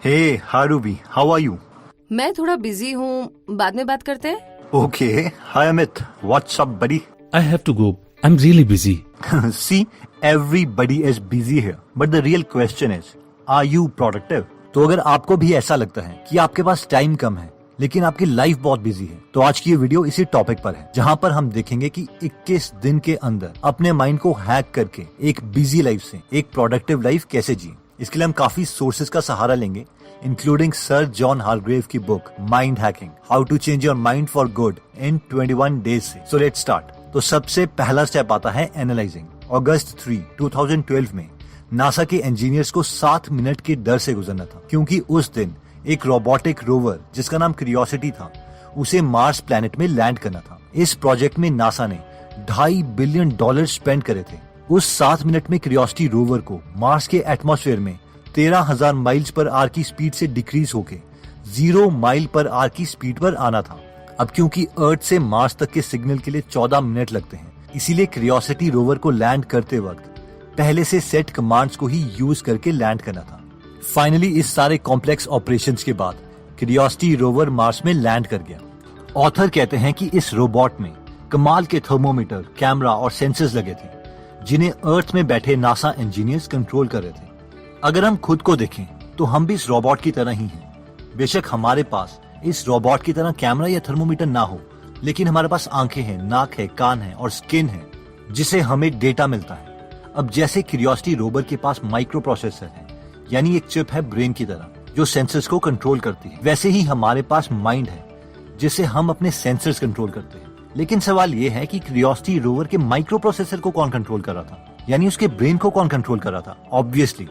Hey, hi Ruby, how are you? मैं थोड़ा busy हूँ, बाद में बात करते हैं। Okay, hi Amit, what's up buddy? I have to go. I'm really busy. See, everybody is busy here, but the real question is, are you productive? तो अगर आपको भी ऐसा लगता है कि आपके पास टाइम कम है लेकिन आपकी लाइफ बहुत बिजी है, तो आज की ये वीडियो इसी टॉपिक पर है, जहाँ पर हम देखेंगे कि 21 दिन के अंदर अपने माइंड को हैक करके एक बिजी लाइफ से एक प्रोडक्टिव लाइफ कैसे जिए। इसके लिए हम काफी सोर्सेज का सहारा लेंगे, इंक्लूडिंग सर जॉन हार्ग्रेव की book mind hacking, how to change your mind for good in 21 days से। So let's start. तो सबसे पहला स्टेप आता है एनालाइजिंग। अगस्त 3, 2012 में नासा के इंजीनियर्स को 7 मिनट के डर से गुजरना था, क्योंकि उस दिन एक रोबोटिक रोवर जिसका नाम क्यूरियोसिटी था, उसे मार्स प्लैनेट में लैंड करना था। इस प्रोजेक्ट में नासा ने $2.5 बिलियन स्पेंड करे थे। उस 7 मिनट में क्यूरियोसिटी रोवर को मार्स के एटमॉस्फेयर में 13,000 माइल्स पर आवर की स्पीड से डिक्रीज होके 0 माइल पर आवर की स्पीड पर आना था। अब क्योंकि अर्थ से मार्स तक के सिग्नल के लिए 14 मिनट लगते हैं, इसीलिए क्यूरियोसिटी रोवर को लैंड करते वक्त पहले से सेट कमांड्स को ही यूज करके लैंड करना था। फाइनली इस सारे कॉम्प्लेक्स ऑपरेशंस के बाद क्यूरियोसिटी रोवर मार्स में लैंड कर गया। ऑथर कहते हैं कि इस रोबोट में कमाल के थर्मोमीटर, कैमरा और सेंसर्स लगे थे, जिन्हें अर्थ में बैठे नासा इंजीनियर्स कंट्रोल कर रहे थे। अगर हम खुद को देखें तो हम भी इस रोबोट की तरह ही हैं। बेशक हमारे पास इस रोबोट की तरह कैमरा या थर्मोमीटर ना हो, लेकिन हमारे पास आंखें हैं, नाक है, कान है और स्किन है, जिसे हमें डेटा मिलता है। अब जैसे क्यूरियोसिटी रोवर के पास माइक्रो प्रोसेसर है, यानी एक चिप है ब्रेन की तरह जो सेंसर्स को कंट्रोल करती है, वैसे ही हमारे पास माइंड है जिसे हम अपने सेंसर्स कंट्रोल करते हैं। लेकिन सवाल ये है कि क्यूरियोसिटी रोवर के माइक्रो प्रोसेसर को कौन कंट्रोल कर रहा था, यानी उसके ब्रेन को कौन कंट्रोल कर रहा था? ऑब्वियसली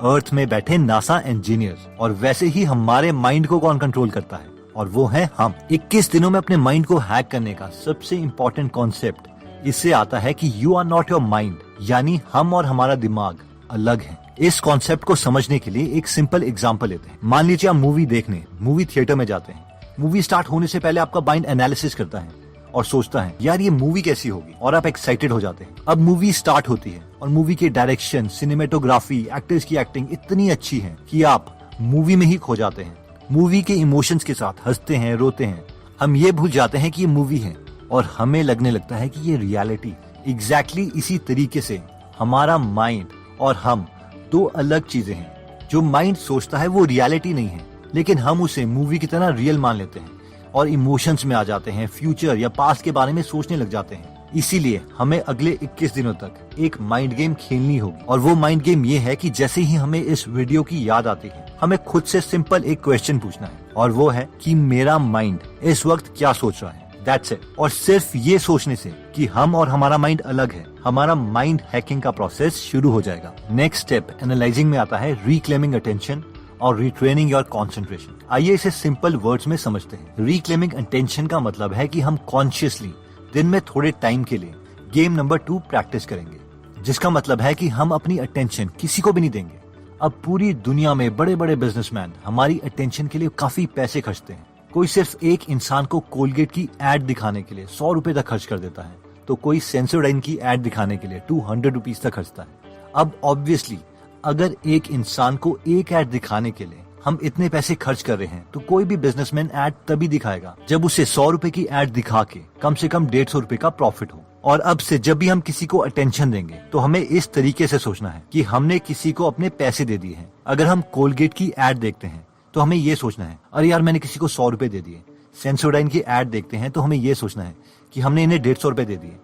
अर्थ में बैठे नासा इंजीनियर्स। और वैसे ही हमारे माइंड को कौन कंट्रोल करता है, और वो है हम। 21 दिनों में अपने माइंड को हैक करने का सबसे इम्पोर्टेंट कॉन्सेप्ट इससे आता है कि you are not your mind, यानी हम और हमारा दिमाग अलग है। इस कॉन्सेप्ट को समझने के लिए एक सिंपल एग्जांपल लेते हैं। मान लीजिए आप मूवी देखने मूवी थिएटर में जाते हैं। मूवी स्टार्ट होने से पहले आपका माइंड एनालिसिस करता है और सोचता है यार ये मूवी कैसी होगी, और आप एक्साइटेड हो जाते हैं। अब मूवी स्टार्ट होती है और मूवी के डायरेक्शन, सिनेमेटोग्राफी, एक्टर्स की एक्टिंग इतनी अच्छी है कि आप मूवी में ही खो जाते हैं। मूवी के इमोशंस के साथ हंसते हैं, रोते हैं। हम ये भूल जाते हैं कि ये मूवी है और हमें लगने लगता है कि ये रियलिटी। एग्जैक्टली इसी तरीके से हमारा माइंड और हम दो अलग चीजें हैं। जो माइंड सोचता है वो रियलिटी नहीं है, लेकिन हम उसे मूवी की तरह रियल मान लेते हैं और इमोशंस में आ जाते हैं, फ्यूचर या पास्ट के बारे में सोचने लग जाते हैं। इसीलिए हमें अगले 21 दिनों तक एक माइंड गेम खेलनी होगी, और वो माइंड गेम ये है कि जैसे ही हमें इस वीडियो की याद आती है, हमें खुद से सिंपल एक क्वेश्चन पूछना है, और वो है कि मेरा माइंड इस वक्त क्या सोच रहा है। That's it. और सिर्फ ये सोचने से कि हम और हमारा माइंड अलग है, हमारा माइंड हैकिंग का प्रोसेस शुरू हो जाएगा। नेक्स्ट स्टेप एनालाइजिंग में आता है रिक्लेमिंग अटेंशन और रिट्रेनिंग योर कंसंट्रेशन। आइए इसे सिंपल वर्ड्स में समझते हैं। रिक्लेमिंग अटेंशन का मतलब है कि हम कॉन्शियसली दिन में थोड़े टाइम के लिए गेम नंबर 2 प्रैक्टिस करेंगे, जिसका मतलब है कि हम अपनी अटेंशन किसी को भी नहीं देंगे। अब पूरी दुनिया में बड़े बड़े बिजनेसमैन हमारी अटेंशन के लिए काफी पैसे खर्चते हैं। कोई सिर्फ एक इंसान को कोलगेट की एड दिखाने के लिए 100 रुपए तक खर्च कर देता है, तो कोई सेंसोडाइन की एड दिखाने के लिए 200 रुपीज तक खर्चता है। अब ऑब्वियसली अगर एक इंसान को एक एड दिखाने के लिए हम इतने पैसे खर्च कर रहे हैं, तो कोई भी बिजनेसमैन एड तभी दिखाएगा जब उसे 100 रुपए की एड दिखा के कम से कम 150 रुपए का प्रॉफिट हो। और अब से जब भी हम किसी को अटेंशन देंगे तो हमें इस तरीके से सोचना है कि हमने किसी को अपने पैसे दे दिए हैं। अगर हम कोलगेट की एड देखते हैं तो हमें ये सोचना है अरे यार मैंने किसी को 100 रुपए दे दिए। सेंसोडाइन की एड देखते हैं तो हमें ये सोचना है कि हमने इन्हें 150 रुपए दे दिए।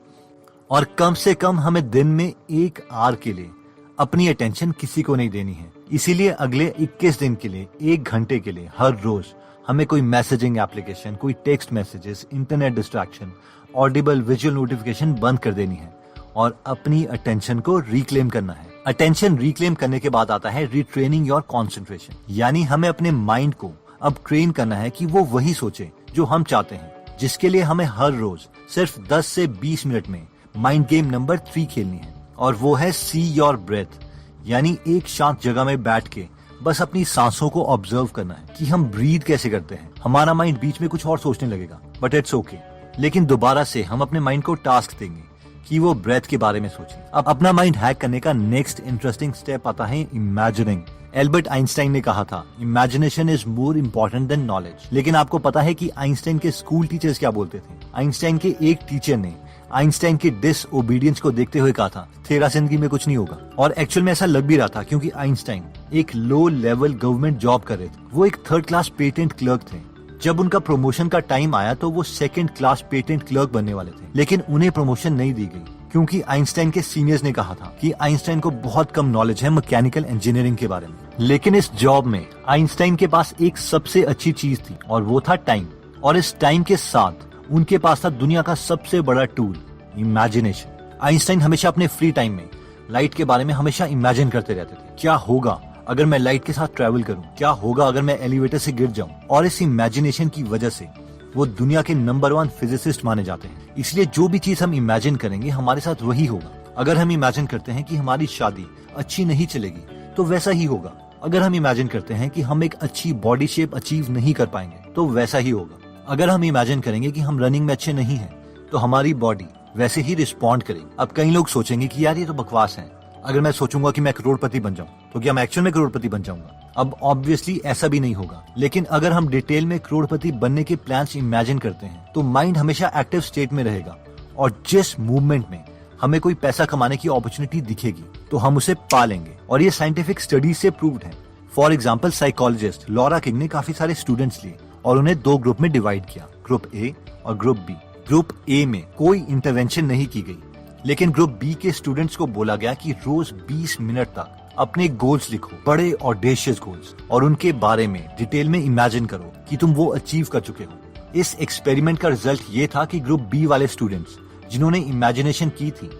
और कम से कम हमें दिन में 1 आवर के लिए अपनी अटेंशन किसी को नहीं देनी है। इसीलिए अगले 21 दिन के लिए 1 घंटे के लिए हर रोज हमें कोई मैसेजिंग एप्लीकेशन, कोई text messages, internet distraction, Audible visual notification बंद कर देनी है और अपनी अटेंशन को रिक्लेम करना है। अटेंशन रिक्लेम करने के बाद आता है रिट्रेनिंग योर कंसंट्रेशन, यानी हमें अपने माइंड को अब ट्रेन करना है कि वो वही सोचे जो हम चाहते हैं, जिसके लिए हमें हर रोज सिर्फ 10 से 20 मिनट में माइंड गेम नंबर 3 खेलनी है, और वो है सी योर ब्रेथ, यानी एक शांत जगह में बैठ के बस अपनी सांसों को ऑब्जर्व करना है कि हम ब्रीथ कैसे करते हैं। हमारा माइंड बीच में कुछ और सोचने लगेगा, बट इट्स ओके। लेकिन दोबारा से हम अपने माइंड को टास्क देंगे कि वो ब्रेथ के बारे में सोचे। अब अपना माइंड हैक करने का नेक्स्ट इंटरेस्टिंग स्टेप आता है इमेजिनिंग। एल्बर्ट आइंस्टाइन ने कहा था, imagination is more important then knowledge. लेकिन आपको पता है कि आइंस्टाइन के स्कूल टीचर्स क्या बोलते थे? आइंस्टाइन के एक टीचर ने आइंस्टाइन के डिसओबीडियंस को देखते हुए कहा था, तेरा जिंदगी में कुछ नहीं होगा। और एक्चुअल में ऐसा लग भी रहा था, क्योंकि आइंस्टाइन एक लो लेवल गवर्नमेंट जॉब कर रहे थे। वो एक 3rd क्लास पेटेंट क्लर्क थे। जब उनका प्रमोशन का टाइम आया तो वो 2nd क्लास पेटेंट क्लर्क बनने वाले थे, लेकिन उन्हें प्रमोशन नहीं दी गई, क्योंकि आइंस्टाइन के सीनियर्स ने कहा था कि आइंस्टाइन को बहुत कम नॉलेज है मैकेनिकल इंजीनियरिंग के बारे में। लेकिन इस जॉब में आइंस्टाइन के पास एक सबसे अच्छी चीज थी, और वो था टाइम। और इस टाइम के साथ उनके पास था दुनिया का सबसे बड़ा टूल, इमेजिनेशन। आइंस्टाइन हमेशा अपने फ्री टाइम में लाइट के बारे में हमेशा इमेजिन करते रहते थे। क्या होगा अगर मैं लाइट के साथ ट्रैवल करूं? क्या होगा अगर मैं एलिवेटर से गिर जाऊं? और इस इमेजिनेशन की वजह से वो दुनिया के नंबर 1 फिजिसिस्ट माने जाते हैं। इसलिए जो भी चीज हम इमेजिन करेंगे हमारे साथ वही होगा। अगर हम इमेजिन करते हैं कि हमारी शादी अच्छी नहीं चलेगी तो वैसा ही होगा। अगर हम इमेजिन करते हैं कि हम एक अच्छी बॉडी शेप अचीव नहीं कर पाएंगे तो वैसा ही होगा। अगर हम इमेजिन करेंगे कि हम रनिंग में अच्छे नहीं हैं तो हमारी बॉडी वैसे ही रिस्पॉन्ड करेगी। अब कई लोग सोचेंगे कि यार ये तो बकवास है। अगर मैं सोचूंगा कि मैं करोड़पति बन जाऊं तो क्या मैं एक्चुअल में करोड़पति बन जाऊंगा? अब ऑब्वियसली ऐसा भी नहीं होगा। लेकिन अगर हम डिटेल में करोड़पति बनने के प्लान्स इमेजिन करते हैं तो माइंड हमेशा एक्टिव स्टेट में रहेगा, और जिस मूवमेंट में हमें कोई पैसा कमाने की अपॉर्चुनिटी दिखेगी तो हम उसे पा लेंगे। और ये साइंटिफिक स्टडीज से प्रूव्ड है। For example, psychologist Laura king ने काफी सारे स्टूडेंट्स लिए और उन्हें 2 ग्रुप में डिवाइड किया, ग्रुप ए और ग्रुप बी। ग्रुप ए में कोई इंटरवेंशन नहीं की गई, लेकिन ग्रुप बी के स्टूडेंट्स को बोला गया कि रोज 20 मिनट तक अपने गोल्स लिखो, बड़े ऑडेशियस गोल्स, और उनके बारे में डिटेल में इमेजिन करो कि तुम वो अचीव कर चुके हो। इस एक्सपेरिमेंट का रिजल्ट ये था कि ग्रुप बी वाले स्टूडेंट्स जिन्होंने इमेजिनेशन की थी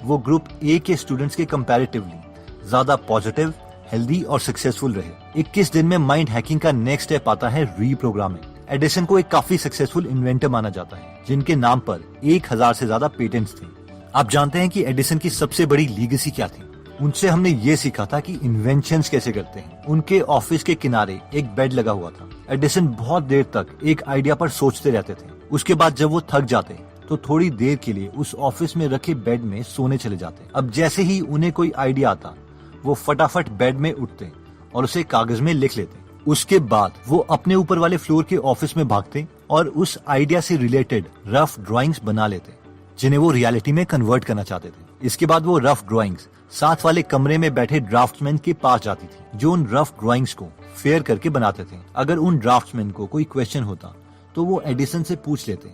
वो ग्रुप ए के स्टूडेंट्स के कंपैरेटिवली ज्यादा पॉजिटिव, हेल्दी और सक्सेसफुल रहे। 21 दिन में माइंड हैकिंग का नेक्स्ट स्टेप आता है रीप्रोग्रामिंग। एडिसन को एक काफी सक्सेसफुल इन्वेंटर माना जाता है, जिनके नाम पर 1000 से ज्यादा पेटेंट्स थे। आप जानते हैं कि एडिसन की सबसे बड़ी लीगेसी क्या थी? उनसे हमने ये सीखा था कि इन्वेंशंस कैसे करते हैं। उनके ऑफिस के किनारे एक बेड लगा हुआ था। एडिसन बहुत देर तक एक आइडिया पर सोचते रहते थे। उसके बाद जब वो थक जाते तो थोड़ी देर के लिए उस ऑफिस में रखे बेड में सोने चले जाते। अब जैसे ही उन्हें कोई आइडिया आता वो फटाफट बेड में उठते और उसे कागज में लिख लेते। उसके बाद वो अपने ऊपर वाले फ्लोर के ऑफिस में भागते और उस आइडिया से रिलेटेड रफ ड्राइंग्स बना लेते, जिन्हें वो रियलिटी में कन्वर्ट करना चाहते थे। इसके बाद वो रफ ड्राइंग्स साथ वाले कमरे में बैठे ड्राफ्ट्समैन के पास जाती थी, जो उन रफ ड्राइंग्स को फेयर करके बनाते थे। अगर उन ड्राफ्ट्समैन को कोई क्वेश्चन होता तो वो एडिसन से पूछ लेते।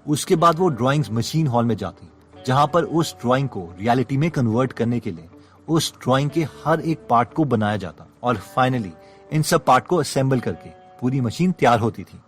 उसके बाद वो ड्राइंग्स मशीन हॉल में जाती, जहां पर उस ड्राइंग को रियलिटी में कन्वर्ट करने के लिए उस ड्राइंग के हर एक पार्ट को बनाया जाता, और फाइनली इन सब पार्ट को असेंबल करके पूरी मशीन तैयार होती थी।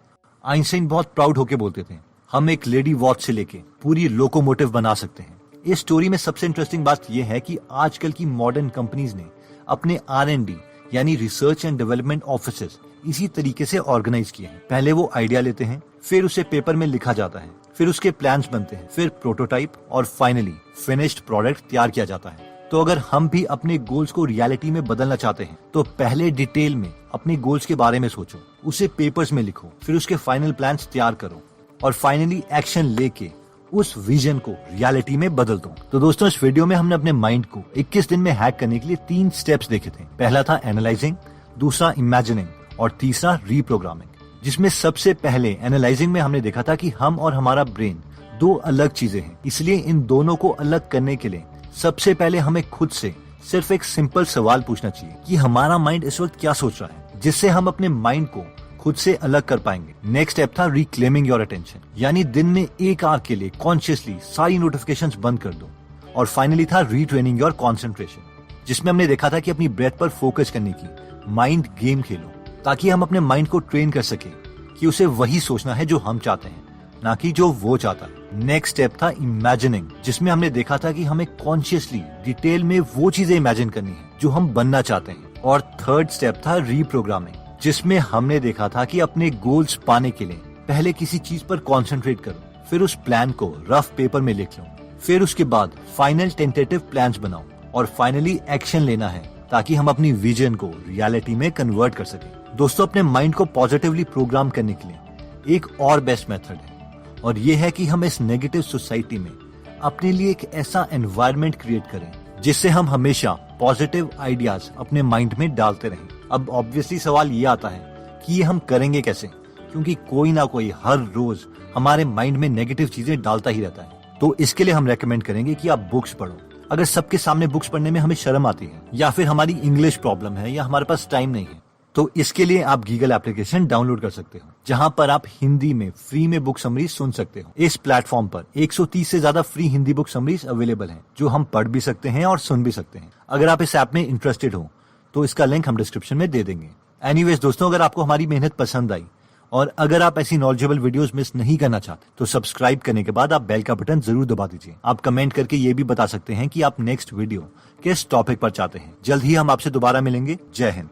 आइंस्टाइन बहुत प्राउड होके बोलते थे, हम एक लेडी वॉच से लेके पूरी लोकोमोटिव बना सकते हैं। इस स्टोरी में सबसे इंटरेस्टिंग बात यह है कि आजकल की मॉडर्न कंपनीज ने अपने R&D यानी रिसर्च एंड डेवलपमेंट ऑफिसेस इसी तरीके से ऑर्गेनाइज किए हैं। पहले वो आइडिया लेते हैं, फिर उसे पेपर में लिखा जाता है, फिर उसके प्लान्स बनते हैं, फिर प्रोटोटाइप, और फाइनली फिनिश्ड प्रोडक्ट तैयार किया जाता है। तो अगर हम भी अपने गोल्स को रियलिटी में बदलना चाहते हैं तो पहले डिटेल में अपने गोल्स के बारे में सोचो, उसे पेपर्स में लिखो, फिर उसके फाइनल प्लान्स तैयार करो, और फाइनली एक्शन लेके उस विजन को रियलिटी में बदल दो। तो दोस्तों, इस वीडियो में हमने अपने माइंड को 21 दिन में हैक करने के लिए 3 स्टेप्स देखे थे। पहला था एनालाइजिंग, दूसरा इमेजिनिंग, और तीसरा रीप्रोग्रामिंग। जिसमें सबसे पहले एनालाइजिंग में हमने देखा था कि हम और हमारा ब्रेन 2 अलग चीजें हैं, इसलिए इन दोनों को अलग करने के लिए सबसे पहले हमें खुद से सिर्फ एक सिंपल सवाल पूछना चाहिए कि हमारा माइंड इस वक्त क्या सोच रहा है, जिससे हम अपने माइंड को खुद से अलग कर पाएंगे। नेक्स्ट स्टेप था रिक्लेमिंग योर अटेंशन, यानी दिन में 1 आवर के लिए कॉन्शियसली सारी नोटिफिकेशंस बंद कर दो। और फाइनली था रीट्रेनिंग योर कॉन्सेंट्रेशन, जिसमें हमने देखा था कि अपनी ब्रेथ पर फोकस करने की माइंड गेम खेलो, ताकि हम अपने माइंड को ट्रेन कर सके कि उसे वही सोचना है जो हम चाहते हैं, ना कि जो वो चाहता है। नेक्स्ट स्टेप था इमेजिनिंग, जिसमें हमने देखा था कि हमें कॉन्शियसली डिटेल में वो चीजें इमेजिन करनी है जो हम बनना चाहते हैं। और थर्ड स्टेप था रीप्रोग्रामिंग, जिसमें हमने देखा था कि अपने गोल्स पाने के लिए पहले किसी चीज पर कॉन्सेंट्रेट करो, फिर उस प्लान को रफ पेपर में लिख लो, फिर उसके बाद फाइनल टेंटेटिव प्लान्स बनाओ, और फाइनली एक्शन लेना है ताकि हम अपनी विजन को रियलिटी में कन्वर्ट कर सके। दोस्तों, अपने माइंड को पॉजिटिवली प्रोग्राम करने के लिए एक और बेस्ट मेथड है, और ये है कि हम इस नेगेटिव सोसाइटी में अपने लिए एक ऐसा एनवायरनमेंट क्रिएट करें जिससे हम हमेशा पॉजिटिव आइडियाज अपने माइंड में डालते रहें। अब ऑब्वियसली सवाल ये आता है कि ये हम करेंगे कैसे, क्योंकि कोई ना कोई हर रोज हमारे माइंड में नेगेटिव चीजें डालता ही रहता है। तो इसके लिए हम रेकमेंड करेंगे कि आप बुक्स पढ़ो। अगर सबके सामने बुक्स पढ़ने में हमें शर्म आती है, या फिर हमारी इंग्लिश प्रॉब्लम है, या हमारे पास टाइम नहीं है, तो इसके लिए आप गीगल एप्लीकेशन डाउनलोड कर सकते हो, जहां पर आप हिंदी में फ्री में बुक समरीज सुन सकते हो। इस प्लेटफॉर्म पर 130 से ज्यादा free Hindi book summaries available हैं, जो हम पढ़ भी सकते हैं और सुन भी सकते हैं। अगर आप इस ऐप में इंटरेस्टेड हो तो इसका लिंक हम डिस्क्रिप्शन में दे देंगे। एनीवेज दोस्तों, अगर आपको हमारी मेहनत पसंद आई और अगर आप ऐसी नॉलेजेबल वीडियोस मिस नहीं करना चाहते तो सब्सक्राइब करने के बाद आप बेल का बटन जरूर दबा दीजिए। आप कमेंट करके ये भी बता सकते हैं कि आप नेक्स्ट वीडियो किस टॉपिक पर चाहते हैं। जल्द ही हम आपसे दोबारा मिलेंगे। जय हिंद।